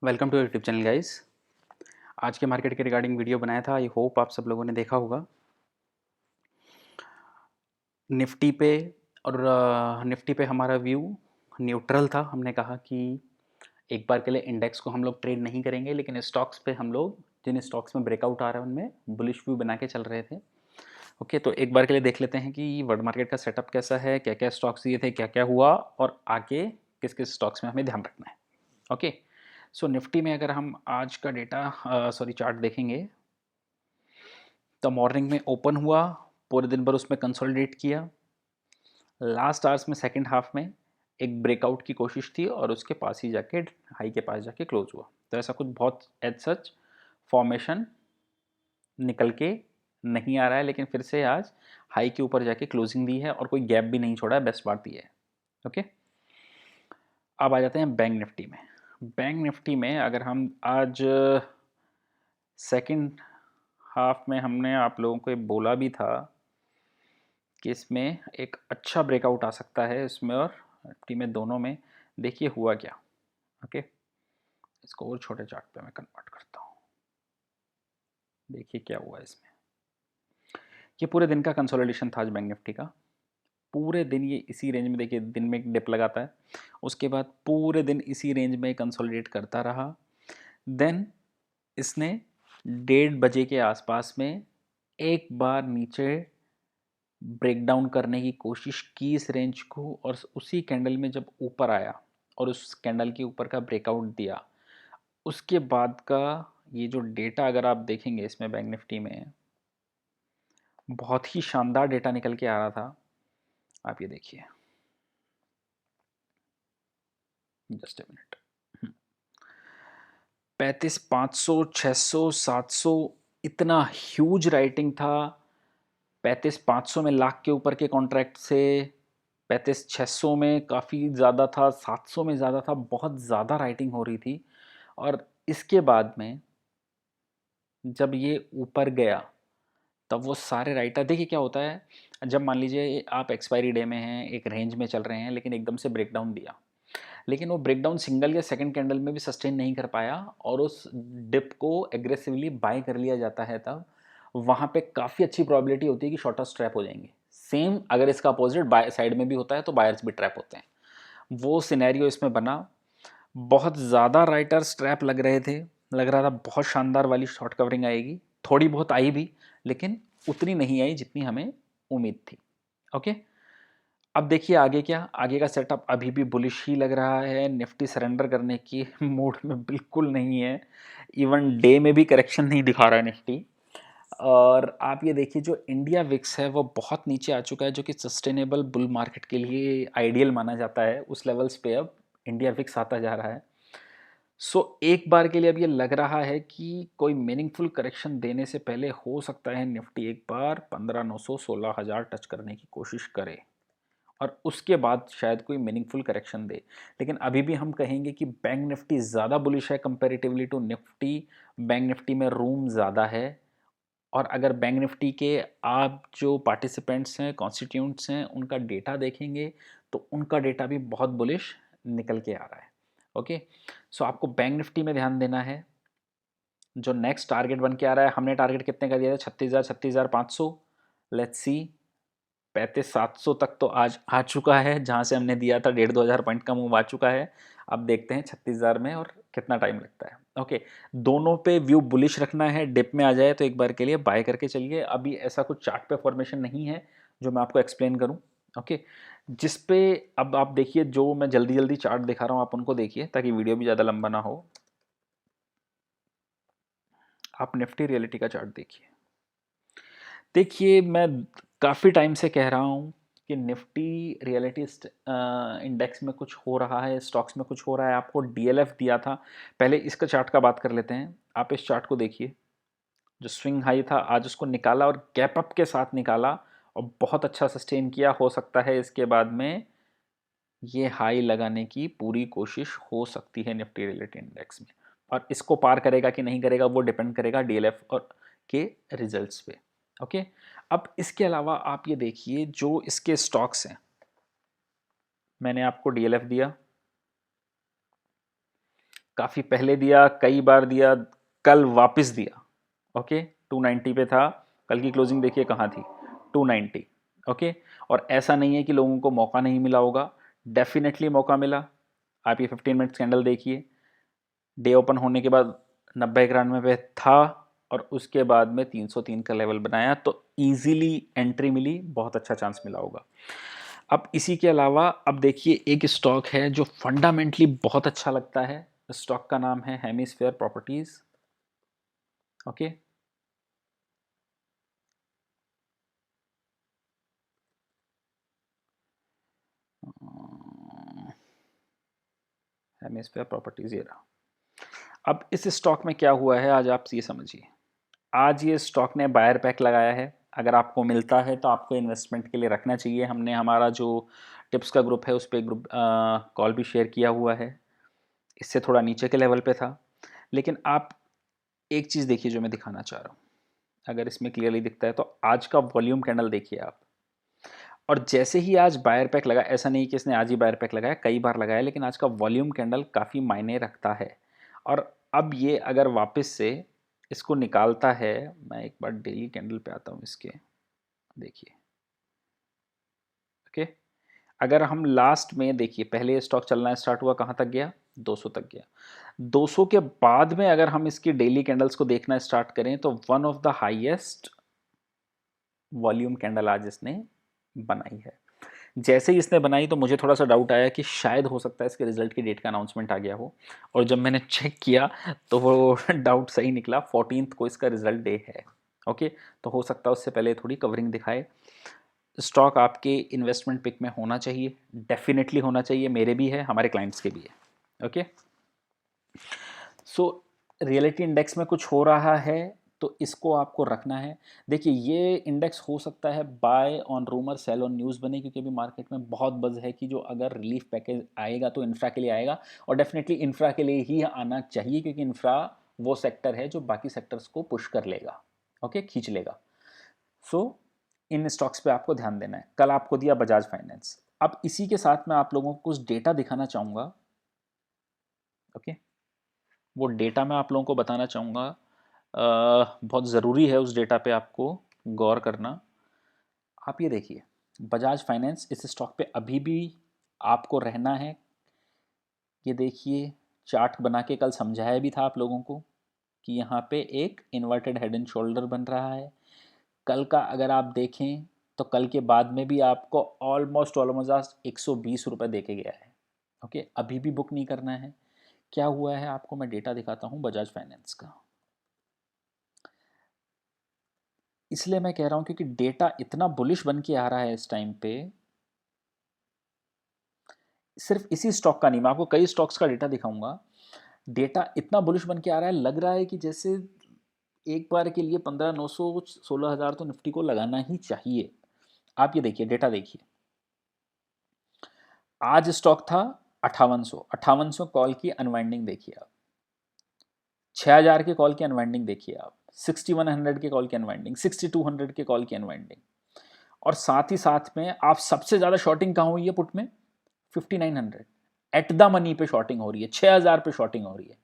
Welcome to YouTube channel guys. आज के market के रिगार्डिंग वीडियो बनाया था। आई होप आप सब लोगों ने देखा होगा। निफ्टी पे और निफ्टी पे हमारा व्यू न्यूट्रल था। हमने कहा कि एक बार के लिए इंडेक्स को हम लोग ट्रेड नहीं करेंगे, लेकिन स्टॉक्स पे हम लोग जिन स्टॉक्स में ब्रेकआउट आ रहा है उनमें बुलिश व्यू बना के चल रहे थे। ओके, तो एक बार के लिए देख लेते हैं कि वर्ल्ड मार्केट का सेटअप कैसा है, क्या क्या स्टॉक्स दिए थे, क्या क्या हुआ और आगे किस किस स्टॉक्स में हमें ध्यान रखना है। ओके, सो निफ्टी में अगर हम आज का डेटा चार्ट देखेंगे तो मॉर्निंग में ओपन हुआ, पूरे दिन भर उसमें कंसोलिडेट किया। लास्ट आवर्स में सेकंड हाफ में एक ब्रेकआउट की कोशिश थी और उसके पास ही जाके हाई के पास जाके क्लोज हुआ। तो ऐसा कुछ बहुत एज सच फॉर्मेशन निकल के नहीं आ रहा है, लेकिन फिर से आज हाई के ऊपर जाके क्लोजिंग दी है और कोई गैप भी नहीं छोड़ा है। बेस्ट बात ये है। ओके, अब आ जाते हैं बैंक निफ्टी में। बैंक निफ्टी में अगर हम आज सेकंड हाफ में हमने आप लोगों को ये बोला भी था कि इसमें एक अच्छा ब्रेकआउट आ सकता है इसमें और निफ्टी में, दोनों में। देखिए हुआ क्या। ओके, इसको और छोटे चार्ट पे मैं कन्वर्ट करता हूँ। देखिए क्या हुआ इसमें। ये पूरे दिन का कंसोलिडेशन था आज बैंक निफ्टी का। पूरे दिन ये इसी रेंज में, देखिए दिन में एक डिप लगाता है, उसके बाद पूरे दिन इसी रेंज में कंसोलिडेट करता रहा। देन इसने 1:30 बजे के आसपास में एक बार नीचे ब्रेक डाउन करने की कोशिश की इस रेंज को, और उसी कैंडल में जब ऊपर आया और उस कैंडल के ऊपर का ब्रेकआउट दिया, उसके बाद का ये जो डेटा अगर आप देखेंगे इसमें बैंक निफ्टी में बहुत ही शानदार डेटा निकल के आ रहा था। आप ये देखिए, जस्ट ए मिनट। 35,500, 600, 700, इतना ह्यूज राइटिंग था। 35,500 में लाख के ऊपर के कॉन्ट्रैक्ट से, 35,600 में काफ़ी ज़्यादा था, 700 में ज़्यादा था, बहुत ज़्यादा राइटिंग हो रही थी। और इसके बाद में जब ये ऊपर गया तब वो सारे राइटर, देखिए क्या होता है जब मान लीजिए आप एक्सपायरी डे में हैं, एक रेंज में चल रहे हैं, लेकिन एकदम से ब्रेकडाउन दिया, लेकिन वो ब्रेकडाउन सिंगल या सेकंड कैंडल में भी सस्टेन नहीं कर पाया और उस डिप को एग्रेसिवली बाय कर लिया जाता है, तब वहाँ पे काफ़ी अच्छी प्रोबेबिलिटी होती है कि शॉर्टर्स ट्रैप हो जाएंगे। सेम अगर इसका अपोजिट बाय साइड में भी होता है तो बायर्स भी ट्रैप होते हैं। वो सिनेरियो इसमें बना। बहुत ज़्यादा राइटर्स ट्रैप लग रहे थे, लग रहा था बहुत शानदार वाली शॉर्ट कवरिंग आएगी, थोड़ी बहुत आई भी, लेकिन उतनी नहीं आई जितनी हमें उम्मीद थी। ओके, अब देखिए आगे क्या, आगे का सेटअप अभी भी बुलिश ही लग रहा है। निफ्टी सरेंडर करने की मूड में बिल्कुल नहीं है। इवन डे में भी करेक्शन नहीं दिखा रहा है निफ्टी। और आप ये देखिए जो इंडिया विक्स है वो बहुत नीचे आ चुका है, जो कि सस्टेनेबल बुल मार्केट के लिए आइडियल माना जाता है। उस लेवल्स पे अब इंडिया विक्स आता जा रहा है। सो एक बार के लिए अब ये लग रहा है कि कोई मीनिंगफुल करेक्शन देने से पहले हो सकता है निफ्टी एक बार 15,900 16,000 टच करने की कोशिश करे और उसके बाद शायद कोई मीनिंगफुल करेक्शन दे। लेकिन अभी भी हम कहेंगे कि बैंक निफ्टी ज़्यादा बुलिश है comparatively to Nifty. Bank Nifty में रूम ज़्यादा है। और अगर बैंक निफ्टी के आप जो पार्टिसिपेंट्स हैं, कॉन्स्टिट्यूंट्स हैं, उनका डेटा देखेंगे तो उनका डेटा भी बहुत बुलिश निकल के आ रहा है। ओके, सो आपको बैंक निफ्टी में ध्यान देना है। जो नेक्स्ट टारगेट बन के आ रहा है, हमने टारगेट कितने का दिया था? 36,000, 36,500। लेट्स सी, 35,700 तक तो आज आ चुका है, जहाँ से हमने दिया था 1,500-2,000 पॉइंट का मूव आ चुका है। अब देखते हैं 36,000 में और कितना टाइम लगता है। ओके, दोनों पे व्यू बुलिश रखना है। डिप में आ जाए तो एक बार के लिए बाय करके चलिए। अभी ऐसा कुछ चार्ट पे फॉर्मेशन नहीं है जो मैं आपको एक्सप्लेन करूं। ओके, जिस पे अब आप देखिए, जो मैं जल्दी जल्दी चार्ट दिखा रहा हूँ आप उनको देखिए ताकि वीडियो भी ज़्यादा लंबा ना हो। आप निफ्टी रियलिटी का चार्ट देखिए। देखिए मैं काफ़ी टाइम से कह रहा हूँ कि निफ्टी रियलिटी इंडेक्स में कुछ हो रहा है, स्टॉक्स में कुछ हो रहा है। आपको डीएलएफ दिया था। पहले इसका चार्ट का बात कर लेते हैं। आप इस चार्ट को देखिए, जो स्विंग हाई था आज उसको निकाला और गैप अप के साथ निकाला और बहुत अच्छा सस्टेन किया। हो सकता है इसके बाद में ये हाई लगाने की पूरी कोशिश हो सकती है निफ्टी रियलिटी इंडेक्स में, और इसको पार करेगा कि नहीं करेगा वो डिपेंड करेगा डीएलएफ और के रिजल्ट्स पे। ओके, अब इसके अलावा आप ये देखिए जो इसके स्टॉक्स हैं, मैंने आपको डीएलएफ दिया, काफ़ी पहले दिया, कई बार दिया, कल वापस दिया। ओके, 290 पे था, कल की क्लोजिंग देखिए कहाँ थी, 290। ओके, और ऐसा नहीं है कि लोगों को मौका नहीं मिला होगा, डेफिनेटली मौका मिला। आप ये 15 मिनट्स कैंडल देखिए, डे ओपन होने के बाद 90-91 पे था और उसके बाद में 303 का लेवल बनाया, तो इजीली एंट्री मिली, बहुत अच्छा चांस मिला होगा। अब इसी के अलावा अब देखिए एक स्टॉक है जो फंडामेंटली बहुत अच्छा लगता है, स्टॉक का नाम है hemisphere properties. Okay, hemisphere properties, ये रहा। अब इस स्टॉक में क्या हुआ है आज आप ये समझिए। आज ये स्टॉक ने बायर पैक लगाया है, अगर आपको मिलता है तो आपको इन्वेस्टमेंट के लिए रखना चाहिए। हमने हमारा जो टिप्स का ग्रुप है उस पर ग्रुप कॉल भी शेयर किया हुआ है, इससे थोड़ा नीचे के लेवल पे था। लेकिन आप एक चीज़ देखिए जो मैं दिखाना चाह रहा हूँ, अगर इसमें क्लियरली दिखता है तो आज का वॉल्यूम कैंडल देखिए आप। और जैसे ही आज बायर पैक लगा, ऐसा नहीं कि इसने आज ही बायर पैक लगाया, कई बार लगाया, लेकिन आज का वॉल्यूम कैंडल काफ़ी मायने रखता है। और अब ये अगर वापस से इसको निकालता है, मैं एक बार डेली कैंडल पे आता हूँ इसके, देखिए। ओके, अगर हम लास्ट में देखिए, पहले स्टॉक चलना स्टार्ट हुआ कहाँ तक गया, 200 तक गया। 200 के बाद में अगर हम इसकी डेली कैंडल्स को देखना स्टार्ट करें तो one of the highest volume candle आज इसने बनाई है। जैसे ही इसने बनाई तो मुझे थोड़ा सा डाउट आया कि शायद हो सकता है इसके रिजल्ट की डेट का अनाउंसमेंट आ गया हो, और जब मैंने चेक किया तो वो डाउट सही निकला, 14th को इसका रिजल्ट डे है। ओके, तो हो सकता है उससे पहले थोड़ी कवरिंग दिखाए। स्टॉक आपके इन्वेस्टमेंट पिक में होना चाहिए, डेफिनेटली होना चाहिए, मेरे भी है, हमारे क्लाइंट्स के भी है। ओके, सो रियलिटी इंडेक्स में कुछ हो रहा है तो इसको आपको रखना है। देखिए ये इंडेक्स हो सकता है buy on rumour sell on news बने, क्योंकि अभी मार्केट में बहुत बज़ है कि जो अगर रिलीफ पैकेज आएगा तो इंफ्रा के लिए आएगा, और डेफिनेटली इंफ्रा के लिए ही आना चाहिए, क्योंकि इंफ्रा वो सेक्टर है जो बाकी सेक्टर्स को पुश कर लेगा, ओके, खींच लेगा। सो इन स्टॉक्स पे आपको ध्यान देना है। कल आपको दिया बजाज फाइनेंस। अब इसी के साथ मैं आप लोगों को कुछ डेटा दिखाना चाहूँगा। ओके, वो डेटा मैं आप लोगों को बताना चाहूँगा, बहुत ज़रूरी है उस डेटा पे आपको गौर करना। आप ये देखिए, बजाज फाइनेंस, इस स्टॉक पे अभी भी आपको रहना है। ये देखिए, चार्ट बना के कल समझाया भी था आप लोगों को कि यहाँ पे एक इन्वर्टेड हेड एंड शोल्डर बन रहा है। कल का अगर आप देखें तो कल के बाद में भी आपको ऑलमोस्ट 120 रुपये दे के गया है। ओके, अभी भी बुक नहीं करना है। क्या हुआ है आपको मैं डेटा दिखाता हूँ बजाज फाइनेंस का, इसलिए मैं कह रहा हूँ क्योंकि डेटा इतना बुलिश बन के आ रहा है इस टाइम पे। सिर्फ इसी स्टॉक का नहीं, मैं आपको कई स्टॉक्स का डेटा दिखाऊंगा। डेटा इतना बुलिश बन के आ रहा है, लग रहा है कि जैसे एक बार के लिए 15,900 16,000 तो निफ्टी को लगाना ही चाहिए। आप ये देखिए, डेटा देखिए, आज स्टॉक था 5800 कॉल की अनवाइंडिंग देखिए आप, 6000 के कॉल की अनवाइंडिंग देखिए आप, 6100 के कॉल की अनवाइंडिंग, 6200 के कॉल की अनवाइंडिंग, और साथ ही साथ में आप सबसे ज़्यादा शॉर्टिंग कहाँ हुई है पुट में, 5900 एट द मनी पे शॉर्टिंग हो रही है, 6000 पे शॉर्टिंग हो रही है।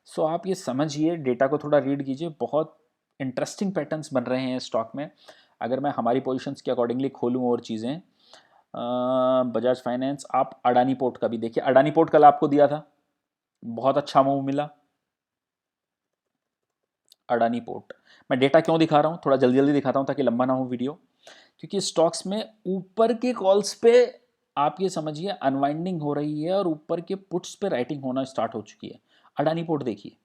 सो आप ये समझिए, डेटा को थोड़ा रीड कीजिए, बहुत इंटरेस्टिंग पैटर्न्स बन रहे हैं स्टॉक में। अगर मैं हमारी पोजीशंस के अकॉर्डिंगली खोलूँ और चीज़ें, बजाज फाइनेंस, आप अडानी पोर्ट का भी देखिए। अडानी पोर्ट कल आपको दिया था, बहुत अच्छा मूव मिला अडानी पोर्ट। मैं डेटा क्यों दिखा रहा हूँ, थोड़ा जल्दी जल्दी दिखाता हूँ ताकि लंबा ना हो वीडियो, क्योंकि स्टॉक्स में ऊपर के कॉल्स पे आप ये समझिए अनवाइंडिंग हो रही है और ऊपर के पुट्स पे राइटिंग होना स्टार्ट हो चुकी है। अडानी पोर्ट देखिए,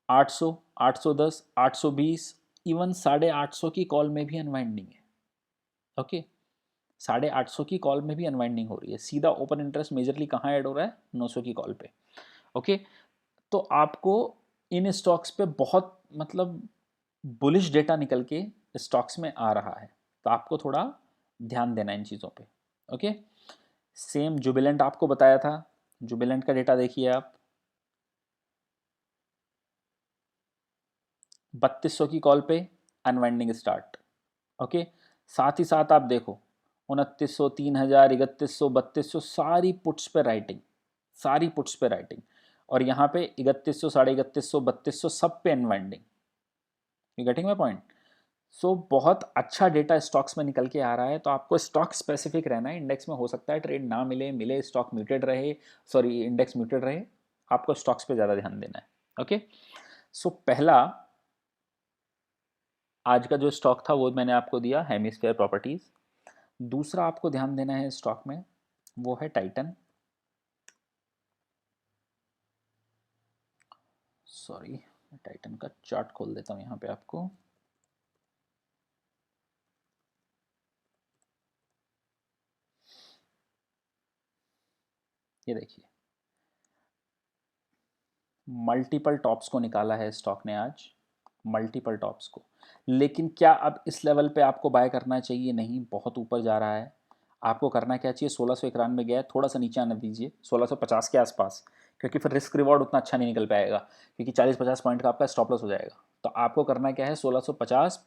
800, 810, 820, इवन 850 की कॉल में भी अनवाइंडिंग है। ओके, 850 की कॉल में भी अनवाइंडिंग हो रही है। सीधा ओपन इंटरेस्ट मेजरली कहाँ ऐड हो रहा है, 900 की कॉल पे। ओके, तो आपको इन स्टॉक्स पे बहुत मतलब बुलिश डेटा निकल के स्टॉक्स में आ रहा है, तो आपको थोड़ा ध्यान देना इन चीज़ों पे। ओके, सेम जुबिलेंट आपको बताया था, जुबिलेंट का डेटा देखिए आप, 3200 की कॉल पे अनवाइंडिंग स्टार्ट। ओके, साथ ही साथ आप देखो 2900, 3000, 3100, 3200, सारी पुट्स पे राइटिंग, सारी पुट्स पे राइटिंग। और यहाँ पे 3100, 3150, 3200 सब पे unwinding. You getting my point? So बहुत अच्छा डेटा स्टॉक्स में निकल के आ रहा है, तो आपको स्टॉक स्पेसिफिक रहना है। इंडेक्स में हो सकता है ट्रेड ना मिले, मिले स्टॉक म्यूटेड रहे, सॉरी इंडेक्स म्यूटेड रहे, आपको स्टॉक्स पे ज़्यादा ध्यान देना है। ओके, सो पहला आज का जो स्टॉक था वो मैंने आपको दिया, हेमिस्फेयर प्रॉपर्टीज़। दूसरा आपको ध्यान देना है स्टॉक में, वो है टाइटन। सॉरी, टाइटन का चार्ट खोल देता हूँ यहाँ पे आपको। ये देखिए, मल्टीपल टॉप्स को निकाला है स्टॉक ने आज, मल्टीपल टॉप्स को। लेकिन क्या अब इस लेवल पे आपको बाय करना चाहिए? नहीं, बहुत ऊपर जा रहा है। आपको करना क्या चाहिए? 1691 गया है, थोड़ा सा नीचे आने दीजिए 1650 के आसपास, क्योंकि फिर रिस्क रिवॉर्ड उतना अच्छा नहीं निकल पाएगा, क्योंकि 40-50 पॉइंट का आपका स्टॉप लॉस हो जाएगा। तो आपको करना क्या है? 1650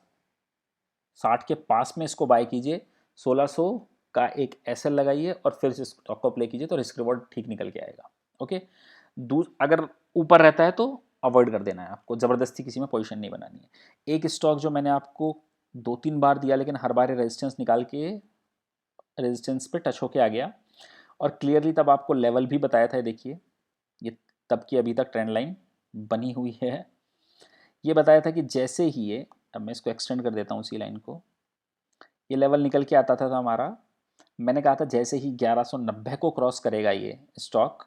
60 के पास में इसको बाय कीजिए, 1600 का एक एसएल लगाइए और फिर इस स्टॉक को प्ले कीजिए, तो रिस्क रिवॉर्ड ठीक निकल के आएगा। ओके, अगर ऊपर रहता है तो अवॉइड कर देना है आपको, ज़बरदस्ती किसी में पोजीशन नहीं बनानी है। एक स्टॉक जो मैंने आपको 2-3 बार दिया, लेकिन हर बार रेजिस्टेंस निकाल के रेजिस्टेंस पे टच होके आ गया, और क्लियरली तब आपको लेवल भी बताया था। देखिए, ये तब की अभी तक ट्रेंड लाइन बनी हुई है। ये बताया था कि जैसे ही ये, अब मैं इसको एक्सटेंड कर देता हूँ उसी लाइन को, ये लेवल निकल के आता था हमारा, मैंने कहा था जैसे ही 1190 को क्रॉस करेगा ये स्टॉक,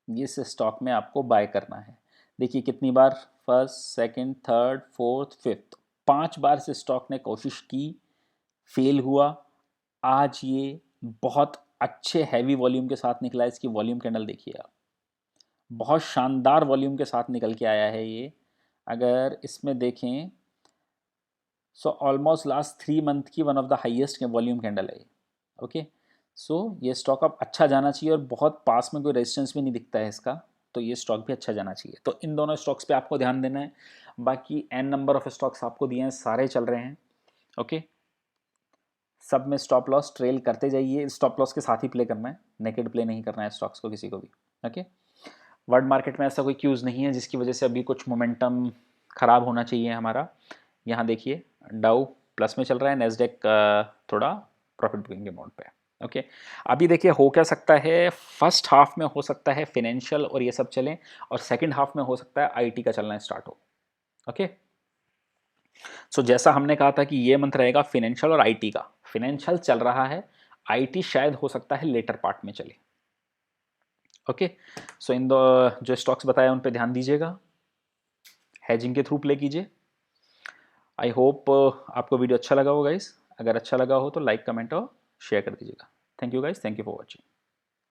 इस स्टॉक में आपको बाय करना है। देखिए कितनी बार, first, second, third, fourth, fifth, 5 बार से स्टॉक ने कोशिश की, फेल हुआ। आज ये बहुत अच्छे हैवी वॉल्यूम के साथ निकला है। इसकी वॉल्यूम कैंडल देखिए आप, बहुत शानदार वॉल्यूम के साथ निकल के आया है ये। अगर इसमें देखें, सो ऑलमोस्ट लास्ट 3 मंथ की one of the highest volume candle है ये। ओके, सो ये स्टॉक अब अच्छा जाना चाहिए, और बहुत पास में कोई रेजिस्टेंस भी नहीं दिखता है इसका, तो ये स्टॉक भी अच्छा जाना चाहिए। तो इन दोनों स्टॉक्स पे आपको ध्यान देना है। बाकी एन नंबर ऑफ स्टॉक्स आपको दिए हैं, सारे चल रहे हैं। ओके, सब में स्टॉप लॉस ट्रेल करते जाइए, स्टॉप लॉस के साथ ही प्ले करना है, नेकेड प्ले नहीं करना है स्टॉक्स को किसी को भी। ओके, वर्ल्ड मार्केट में ऐसा कोई क्यूज़ नहीं है जिसकी वजह से अभी कुछ मोमेंटम ख़राब होना चाहिए हमारा। यहाँ देखिए, डाउ प्लस में चल रहा है, नेस्डेक थोड़ा प्रॉफिट बुकिंग के मोड पे। ओके, अभी देखिए हो क्या सकता है, फर्स्ट हाफ में हो सकता है फिनेंशियल और ये सब चलें, और सेकंड हाफ में हो सकता है आईटी का चलना स्टार्ट हो। ओके, सो जैसा हमने कहा था कि ये मंथ रहेगा फिनेंशियल और आईटी का, फिनेंशियल चल रहा है, आईटी शायद हो सकता है लेटर पार्ट में चले। ओके, सो इन दो जो स्टॉक्स बताया उन पे ध्यान दीजिएगा, हैजिंग के थ्रू प्ले कीजिए। आई होप आपको वीडियो अच्छा लगा हो गाइस। अगर अच्छा लगा हो तो लाइक, कमेंट और शेयर कर दीजिएगा। Thank you guys, thank you for watching.